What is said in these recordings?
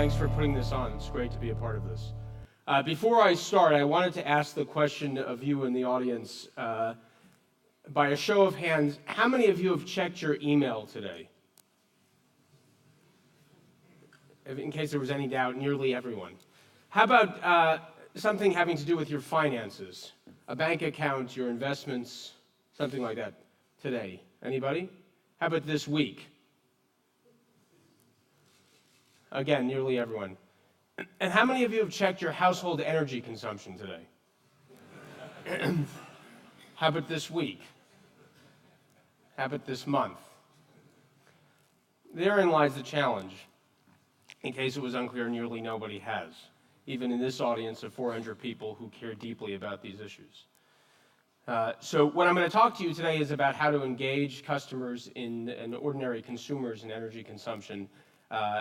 Thanks for putting this on. It's great to be a part of this. Before I start, I wanted to ask the question of you in the audience, by a show of hands, how many of you have checked your email today? In case there was any doubt, nearly everyone. How about something having to do with your finances? A bank account, your investments, something like that today? Anybody? How about this week? Again, nearly everyone. And how many of you have checked your household energy consumption today? How about this week? How about this month? Therein lies the challenge. In case it was unclear, nearly nobody has, even in this audience of 400 people who care deeply about these issues. So what I'm going to talk to you today is about how to engage customers and ordinary consumers in energy consumption,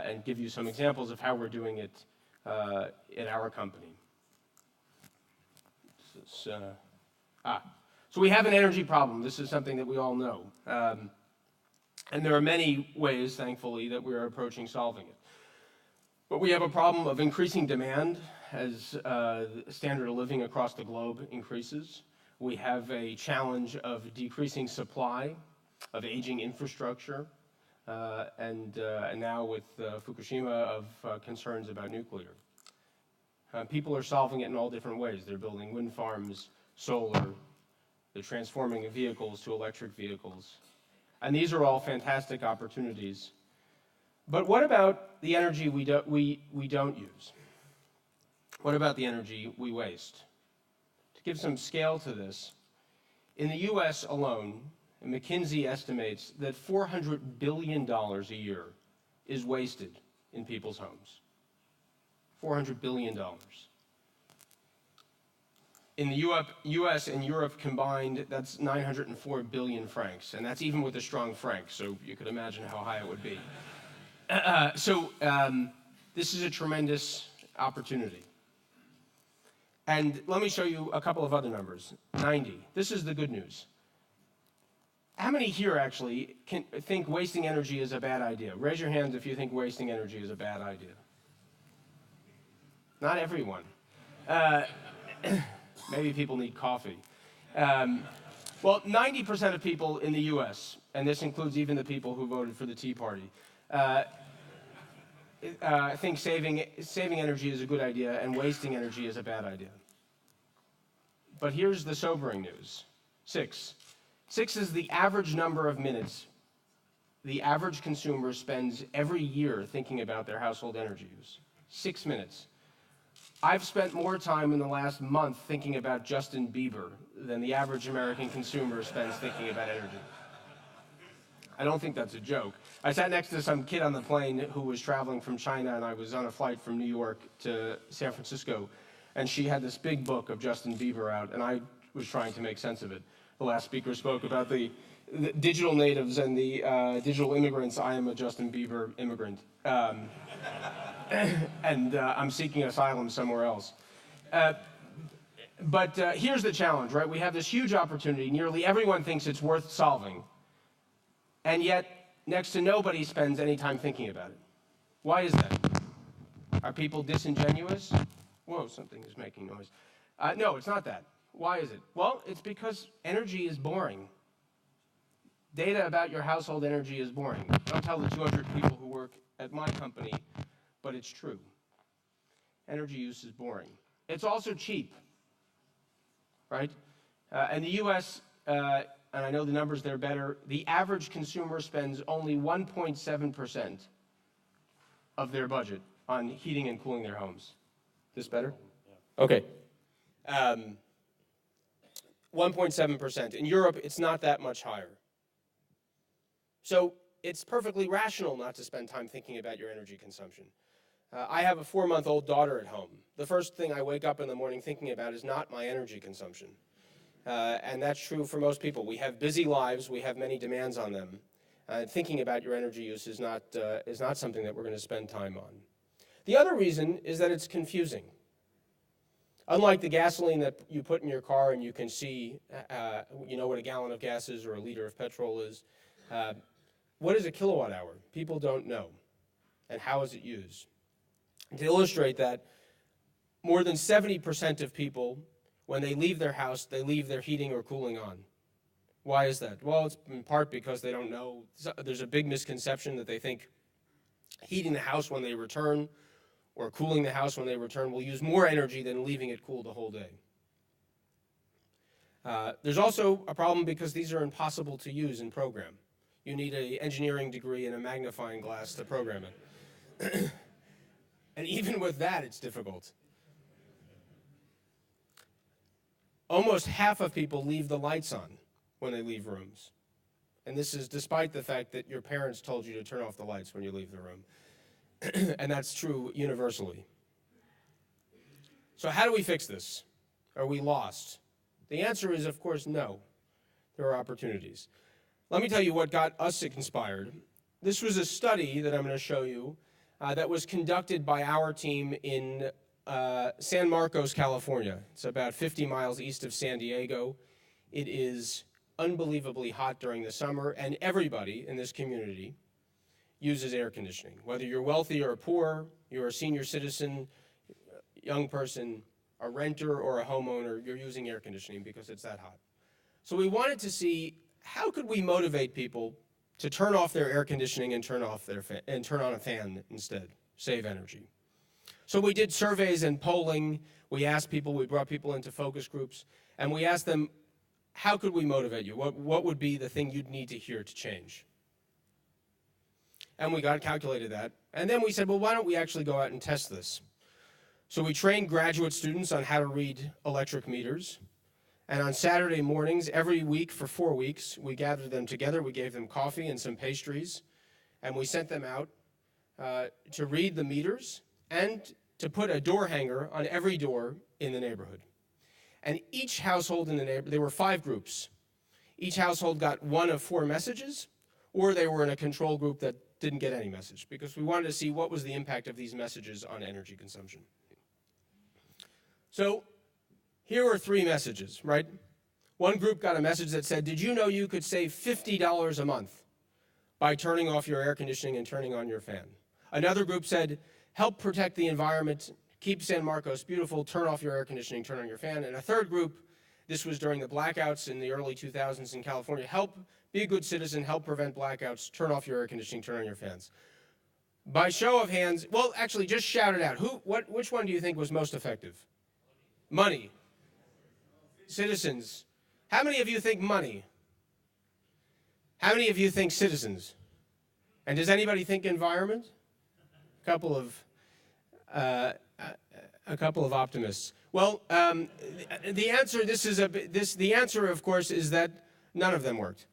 and give you some examples of how we're doing it at our company. So we have an energy problem. This is something that we all know. And there are many ways, thankfully, that we're approaching solving it. But we have a problem of increasing demand as the standard of living across the globe increases. We have a challenge of decreasing supply, of aging infrastructure, and now with Fukushima, of concerns about nuclear. People are solving it in all different ways. They're building wind farms, solar, they're transforming vehicles to electric vehicles. And these are all fantastic opportunities. But what about the energy we don't use? What about the energy we waste? To give some scale to this, in the US alone, McKinsey estimates that $400 billion a year is wasted in people's homes. $400 billion. In the US and Europe combined, that's 904 billion francs, and that's even with a strong franc, so you could imagine how high it would be. This is a tremendous opportunity. And let me show you a couple of other numbers. 90. This is the good news. How many here actually think wasting energy is a bad idea? Raise your hand if you think wasting energy is a bad idea. Not everyone. Maybe people need coffee. Well, 90% of people in the US, and this includes even the people who voted for the Tea Party, think saving energy is a good idea and wasting energy is a bad idea. But here's the sobering news. 6. 6 is the average number of minutes the average consumer spends every year thinking about their household energy use. 6 minutes. I've spent more time in the last month thinking about Justin Bieber than the average American consumer spends thinking about energy. I don't think that's a joke. I sat next to some kid on the plane who was traveling from China, and I was on a flight from New York to San Francisco, and she had this big book of Justin Bieber out, and I was trying to make sense of it. The last speaker spoke about the digital natives and the digital immigrants. I am a Justin Bieber immigrant, and I'm seeking asylum somewhere else. But here's the challenge, right? We have this huge opportunity. Nearly everyone thinks it's worth solving. And yet, next to nobody spends any time thinking about it. Why is that? Are people disingenuous? Whoa, something is making noise. No, it's not that. Why is it? Well, it's because energy is boring. Data about your household energy is boring. Don't tell the 200 people who work at my company, but it's true. Energy use is boring. It's also cheap, right? In the US, and I know the numbers there better, the average consumer spends only 1.7% of their budget on heating and cooling their homes. This better? Okay. 1.7%. In Europe, it's not that much higher. So it's perfectly rational not to spend time thinking about your energy consumption. I have a 4-month-old daughter at home. The first thing I wake up in the morning thinking about is not my energy consumption. And that's true for most people. We have busy lives. We have many demands on them. Thinking about your energy use is not something that we're going to spend time on. The other reason is that it's confusing. Unlike the gasoline that you put in your car and you can see, you know what a gallon of gas is or a liter of petrol is, what is a kilowatt hour? People don't know. And how is it used? To illustrate that, more than 70% of people, when they leave their house, they leave their heating or cooling on. Why is that? Well, it's in part because they don't know. There's a big misconception that they think heating the house when they return or cooling the house when they return will use more energy than leaving it cool the whole day. There's also a problem because these are impossible to use and program. You need an engineering degree and a magnifying glass to program it. And even with that, it's difficult. Almost half of people leave the lights on when they leave rooms. And this is despite the fact that your parents told you to turn off the lights when you leave the room. And that's true universally. So how do we fix this? Are we lost? The answer is, of course, no. There are opportunities. Let me tell you what got us inspired. This was a study that I'm going to show you that was conducted by our team in San Marcos, California. It's about 50 miles east of San Diego. It is unbelievably hot during the summer, and everybody in this community uses air conditioning. Whether you're wealthy or poor, you're a senior citizen, young person, a renter or a homeowner, you're using air conditioning because it's that hot. So we wanted to see how could we motivate people to turn off their air conditioning and turn on a fan instead, save energy. So we did surveys and polling. We asked people, we brought people into focus groups, and we asked them, how could we motivate you? What would be the thing you'd need to hear to change? And we calculated that. And then we said, well, why don't we actually go out and test this? So we trained graduate students on how to read electric meters. And on Saturday mornings, every week for 4 weeks, we gathered them together. We gave them coffee and some pastries. And we sent them out to read the meters and to put a door hanger on every door in the neighborhood. And each household in the neighborhood, there were 5 groups. Each household got 1 of 4 messages, or they were in a control group that didn't get any message, because we wanted to see what was the impact of these messages on energy consumption. So here are 3 messages, right? One group got a message that said, did you know you could save $50 a month by turning off your air conditioning and turning on your fan? Another group said, help protect the environment, keep San Marcos beautiful, turn off your air conditioning, turn on your fan. And a third group, this was during the blackouts in the early 2000s in California, be a good citizen, help prevent blackouts, turn off your air conditioning, turn on your fans. By show of hands, well, actually, just shout it out. Which one do you think was most effective? Money. Citizens. How many of you think money? How many of you think citizens? And does anybody think environment? A couple of optimists. Well, the answer, the answer, of course, is that none of them worked.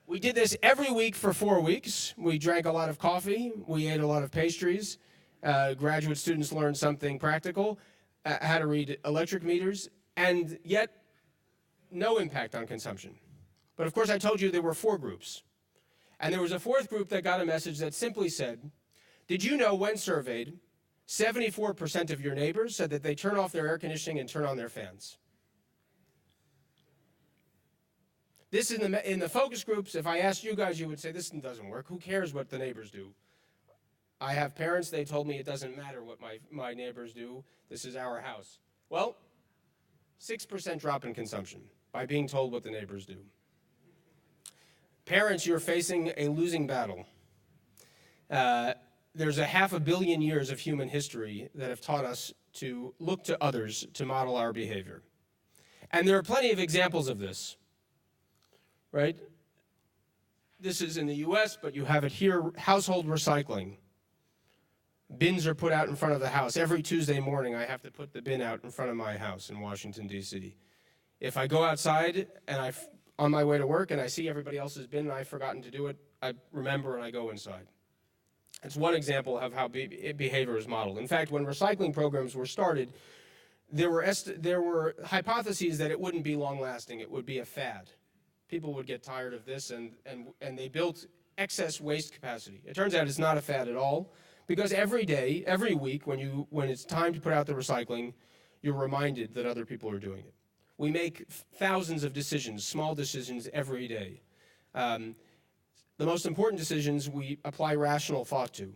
We did this every week for 4 weeks. We drank a lot of coffee. We ate a lot of pastries. Graduate students learned something practical, how to read electric meters, and yet no impact on consumption. But of course, I told you there were 4 groups. And there was a 4th group that got a message that simply said, did you know when surveyed, 74% of your neighbors said that they turn off their air conditioning and turn on their fans? This in the focus groups, if I asked you guys, you would say, this doesn't work. Who cares what the neighbors do? I have parents, they told me it doesn't matter what my neighbors do. This is our house. Well, 6% drop in consumption by being told what the neighbors do. Parents, you're facing a losing battle. There's a 500 million years of human history that have taught us to look to others to model our behavior. And there are plenty of examples of this, right? This is in the US, but you have it here, household recycling. Bins are put out in front of the house. Every Tuesday morning, I have to put the bin out in front of my house in Washington, D.C. If I go outside and on my way to work and I see everybody else's bin and I've forgotten to do it, I remember and I go inside. It's one example of how behavior is modeled. In fact, when recycling programs were started, there were hypotheses that it wouldn't be long-lasting. It would be a fad. People would get tired of this, and they built excess waste capacity. It turns out it's not a fad at all, because every day, every week, when it's time to put out the recycling, you're reminded that other people are doing it. We make thousands of decisions, small decisions, every day. The The most important decisions we apply rational thought to.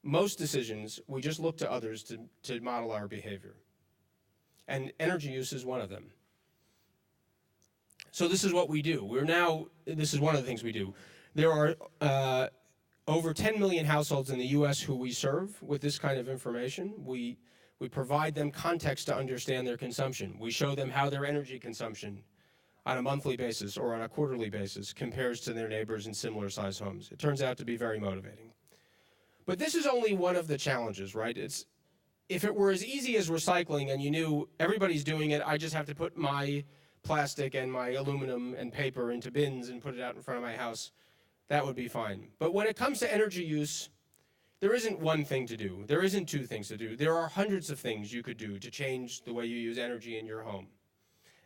Most decisions, we just look to others to model our behavior. And energy use is one of them. So this is what we do. This is one of the things we do. There are over 10 million households in the U.S. who we serve with this kind of information. We provide them context to understand their consumption. We show them how their energy consumption on a monthly basis or on a quarterly basis compares to their neighbors in similar size homes. It turns out to be very motivating. But this is only one of the challenges, right? If it were as easy as recycling and you knew everybody's doing it, I just have to put my plastic and my aluminum and paper into bins and put it out in front of my house, that would be fine. But when it comes to energy use, there isn't one thing to do. There isn't two things to do. There are hundreds of things you could do to change the way you use energy in your home.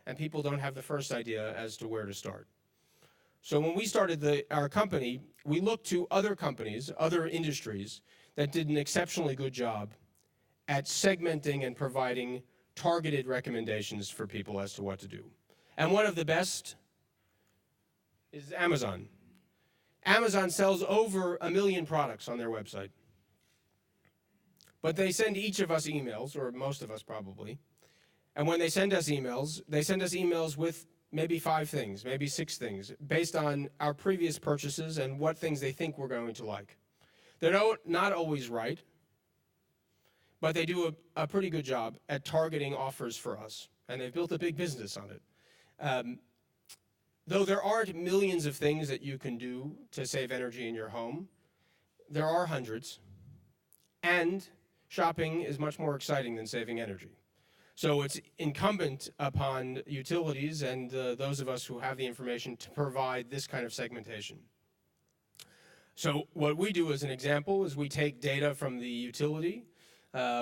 And people don't have the first idea as to where to start. So when we started our company, we looked to other companies, other industries that did an exceptionally good job at segmenting and providing targeted recommendations for people as to what to do. And one of the best is Amazon. Amazon sells over 1 million products on their website. But they send each of us emails, or most of us probably. And when they send us emails with maybe 5 things, maybe 6 things, based on our previous purchases and what things they think we're going to like. They're not always right, but they do a pretty good job at targeting offers for us, and they've built a big business on it. Though there aren't millions of things that you can do to save energy in your home, there are hundreds, and shopping is much more exciting than saving energy. So it's incumbent upon utilities and those of us who have the information to provide this kind of segmentation. So what we do as an example is we take data from the utility,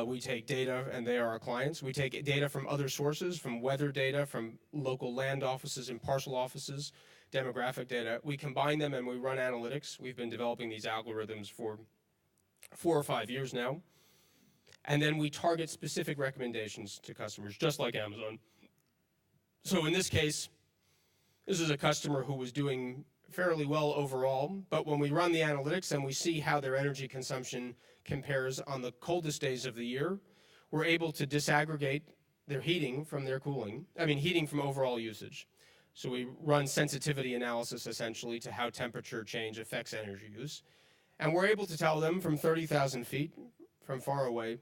we take data, and they are our clients. We take data from other sources, from weather data, from local land offices and parcel offices, demographic data. We combine them and we run analytics. We've been developing these algorithms for 4 or 5 years now. And then we target specific recommendations to customers, just like Amazon. So in this case, this is a customer who was doing fairly well overall, but when we run the analytics and we see how their energy consumption compares on the coldest days of the year, we're able to disaggregate their heating from their heating from overall usage. So we run sensitivity analysis essentially to how temperature change affects energy use. And we're able to tell them from 30,000 feet from far away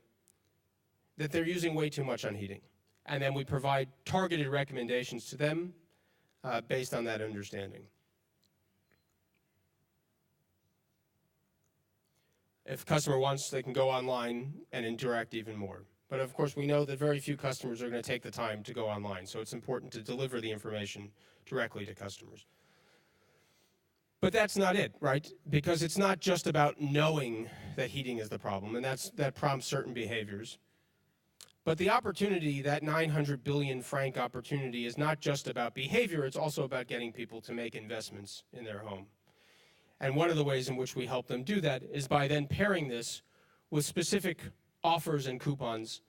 that they're using way too much on heating. And then we provide targeted recommendations to them based on that understanding. If a customer wants, they can go online and interact even more. But of course, we know that very few customers are going to take the time to go online, so it's important to deliver the information directly to customers. But that's not it, right? Because it's not just about knowing that heating is the problem, and that prompts certain behaviors. But the opportunity, that 900 billion franc opportunity, is not just about behavior, it's also about getting people to make investments in their home. And one of the ways in which we help them do that is by then pairing this with specific offers and coupons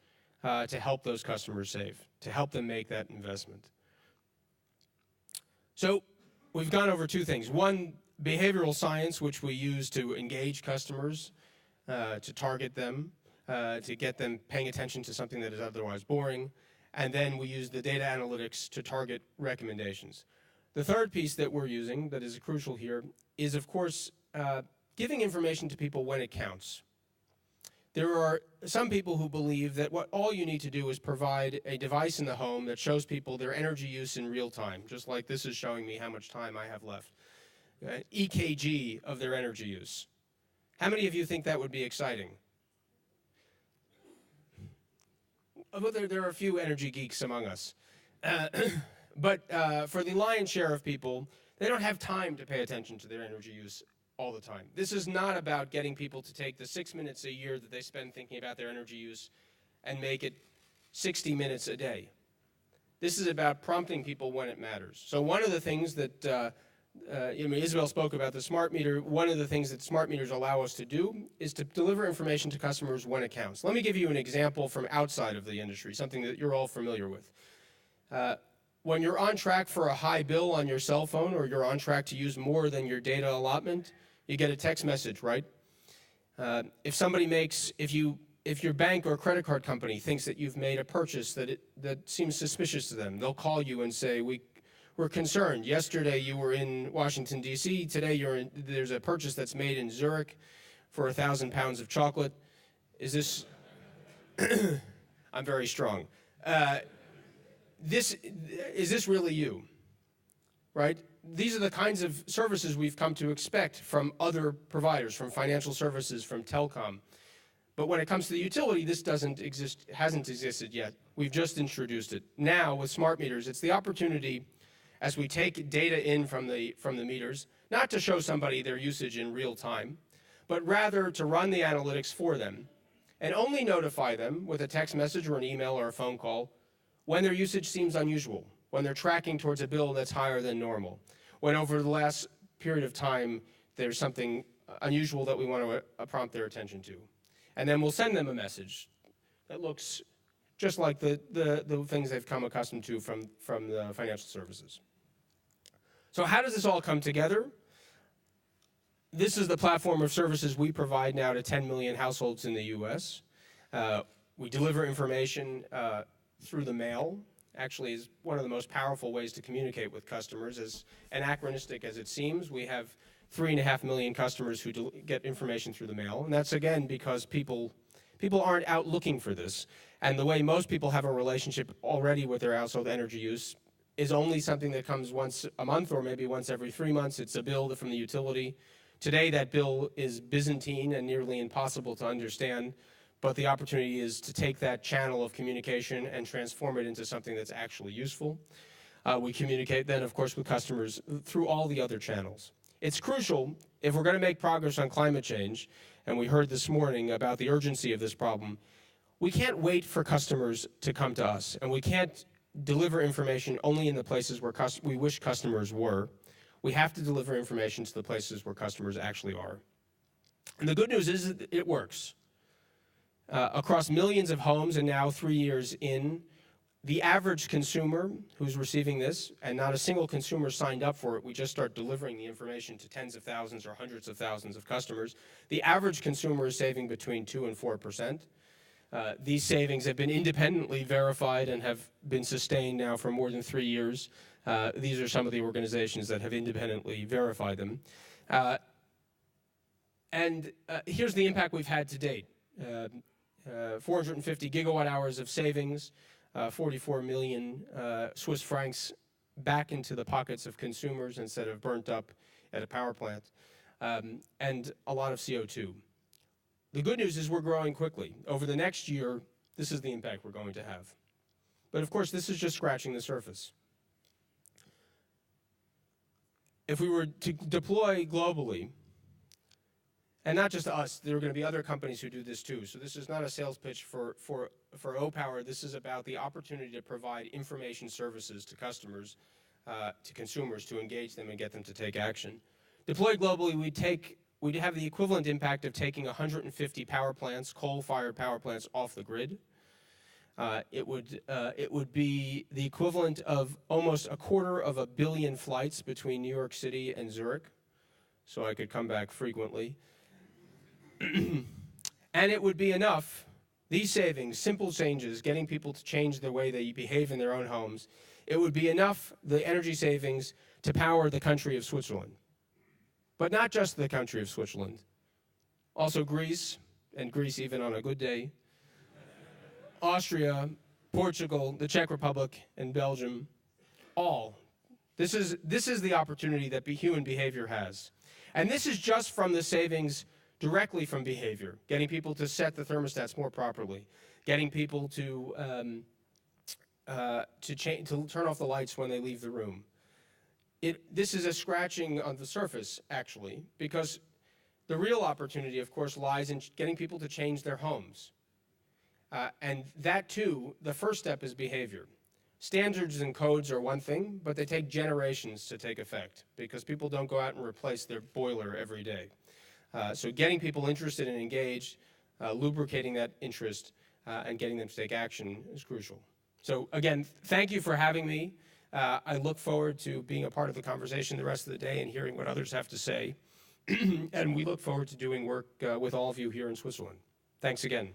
to help those customers save, to help them make that investment. So we've gone over 2 things. One, behavioral science, which we use to engage customers, to target them, to get them paying attention to something that is otherwise boring. And then we use the data analytics to target recommendations. The third piece that we're using that is crucial here is, of course, giving information to people when it counts. There are some people who believe that all you need to do is provide a device in the home that shows people their energy use in real time, just like this is showing me how much time I have left. EKG of their energy use. How many of you think that would be exciting? Well, there are a few energy geeks among us. But for the lion's share of people, they don't have time to pay attention to their energy use all the time. This is not about getting people to take the 6 minutes a year that they spend thinking about their energy use and make it 60 minutes a day. This is about prompting people when it matters. So one of the things that, Isabel spoke about the smart meter. One of the things that smart meters allow us to do is to deliver information to customers when it counts. Let me give you an example from outside of the industry, something that you're all familiar with. when you're on track for a high bill on your cell phone, or you're on track to use more than your data allotment, you get a text message, right? If your bank or credit card company thinks that you've made a purchase that seems suspicious to them, they'll call you and say, we're concerned. Yesterday you were in Washington, D.C. Today there's a purchase that's made in Zurich for 1,000 pounds of chocolate. Is this, I'm very strong. Is this really you, right? These are the kinds of services we've come to expect from other providers, from financial services, from telecom. But when it comes to the utility, this hasn't existed yet. We've just introduced it. Now, with smart meters, it's the opportunity, as we take data in from the meters, not to show somebody their usage in real time, but rather to run the analytics for them and only notify them with a text message or an email or a phone call when their usage seems unusual, when they're tracking towards a bill that's higher than normal, when over the last period of time there's something unusual that we want to prompt their attention to. And then we'll send them a message that looks just like the things they've come accustomed to from the financial services. So how does this all come together? This is the platform of services we provide now to 10 million households in the U.S. We deliver information through the mail. Actually, is one of the most powerful ways to communicate with customers. As anachronistic as it seems, we have 3.5 million customers who get information through the mail, and that's again because people aren't out looking for this. And the way most people have a relationship already with their household energy use is only something that comes once a month or maybe once every 3 months. It's a bill from the utility. Today, that bill is Byzantine and nearly impossible to understand, but the opportunity is to take that channel of communication and transform it into something that's actually useful. We communicate then, of course, with customers through all the other channels. It's crucial if we're going to make progress on climate change, and we heard this morning about the urgency of this problem. We can't wait for customers to come to us, and we can't deliver information only in the places where we wish customers were. We have to deliver information to the places where customers actually are. And the good news is that it works. Across millions of homes, and now 3 years in, the average consumer who's receiving this, and not a single consumer signed up for it, we just start delivering the information to tens of thousands or hundreds of thousands of customers. The average consumer is saving between 2 and 4%. These savings have been independently verified and have been sustained now for more than 3 years. These are some of the organizations that have independently verified them. Here's the impact we've had to date. 450 gigawatt hours of savings, 44 million Swiss francs back into the pockets of consumers instead of burnt up at a power plant, and a lot of CO2. The good news is we're growing quickly. Over the next year, this is the impact we're going to have. But of course, this is just scratching the surface. If we were to deploy globally, and not just us, there are going to be other companies who do this too. So this is not a sales pitch for O-Power. This is about the opportunity to provide information services to customers, to consumers, to engage them and get them to take action. Deployed globally, we'd have the equivalent impact of taking 150 power plants, coal-fired power plants, off the grid. It would be the equivalent of almost 250 million flights between New York City and Zurich, so I could come back frequently. And it would be enough, these savings, simple changes, getting people to change the way they behave in their own homes, it would be enough, the energy savings, to power the country of Switzerland. But not just the country of Switzerland. Also Greece, and Greece even on a good day, Austria, Portugal, the Czech Republic, and Belgium, all. This is the opportunity that human behavior has. And this is just from the savings directly from behavior, getting people to set the thermostats more properly, getting people to turn off the lights when they leave the room. This is a scratching on the surface, actually, because the real opportunity, of course, lies in getting people to change their homes. And that, too, the first step is behavior. Standards and codes are one thing, but they take generations to take effect because people don't go out and replace their boiler every day. So getting people interested and engaged, lubricating that interest, and getting them to take action is crucial. So again, thank you for having me. I look forward to being a part of the conversation the rest of the day and hearing what others have to say. And we look forward to doing work with all of you here in Switzerland. Thanks again.